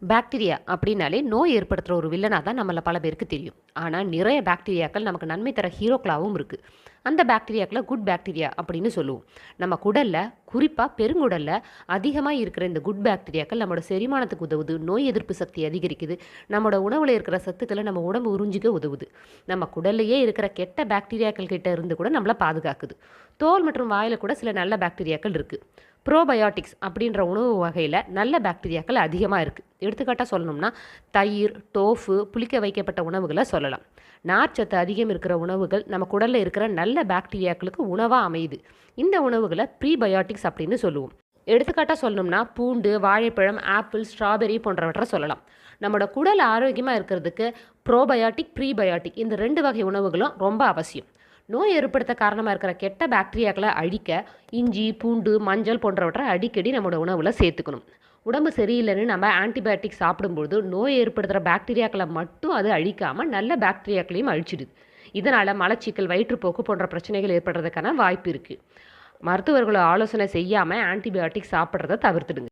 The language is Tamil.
பாக்டீரியா அப்படின்னாலே நோய் ஏற்படுத்துகிற ஒரு வில்லனாக தான் நம்மள பல பேருக்கு தெரியும். ஆனால் நிறைய பாக்டீரியாக்கள் நமக்கு நன்மை தர ஹீரோக்களாகவும் இருக்குது. அந்த பாக்டீரியாக்களை குட் பாக்டீரியா அப்படின்னு சொல்லுவோம். நம்ம குடலில், குறிப்பாக பெருங்குடலில் அதிகமாக இருக்கிற இந்த குட் பாக்டீரியாக்கள் நம்மளோட செரிமானத்துக்கு உதவுது, நோய் எதிர்ப்பு சக்தி அதிகரிக்குது, நம்மளோட உணவில் இருக்கிற சத்துக்களை நம்ம உடம்பு உறிஞ்சிக்க உதவுது. நம்ம குடல்லையே இருக்கிற கெட்ட பாக்டீரியாக்கள் கிட்ட இருந்து கூட நம்மளை பாதுகாக்குது. தோல் மற்றும் வாயில் கூட சில நல்ல பாக்டீரியாக்கள் இருக்குது. ப்ரோபயோட்டிக்ஸ் அப்படின்ற உணவு வகையில் நல்ல பாக்டீரியாக்கள் அதிகமாக இருக்குது. எடுத்துக்காட்டாக சொல்லணும்னா தயிர், டோஃபு, புளிக்க வைக்கப்பட்ட உணவுகளை சொல்லலாம். நார்ச்சத்து அதிகம் இருக்கிற உணவுகள் நம்ம குடலில் இருக்கிற நல்ல பாக்டீரியாக்களுக்கு உணவாக அமையுது. இந்த உணவுகளை ப்ரீபயோட்டிக்ஸ் அப்படின்னு சொல்லுவோம். எடுத்துக்காட்டாக சொல்லணும்னா பூண்டு, வாழைப்பழம், ஆப்பிள், ஸ்ட்ராபெரி போன்றவற்றை சொல்லலாம். நம்மளோட குடல் ஆரோக்கியமாக இருக்கிறதுக்கு ப்ரோபயோட்டிக், ப்ரீபயோட்டிக் இந்த 2 வகை உணவுகளும் ரொம்ப அவசியம். நோய் ஏற்படுத்த காரணமாக இருக்கிற கெட்ட பாக்டீரியாக்களை அழிக்க இஞ்சி, பூண்டு, மஞ்சள் போன்றவற்றை அடிக்கடி நம்மளோட உணவில் சேர்த்துக்கணும். உடம்பு சரியில்லைன்னு நம்ம ஆன்டிபயோட்டிக் சாப்பிடும்போது நோய் ஏற்படுத்துகிற பாக்டீரியாக்களை மட்டும் அது அழிக்காமல் நல்ல பாக்டீரியாக்களையும் அழிச்சிடுது. இதனால் மலச்சிக்கல், வயிற்றுப்போக்கு போன்ற பிரச்சனைகள் ஏற்படுறதுக்கான வாய்ப்பு இருக்குது. மருத்துவர்களோட ஆலோசனை செய்யாமல் ஆன்டிபயோட்டிக் சாப்பிட்றத தவிர்த்துடுங்க.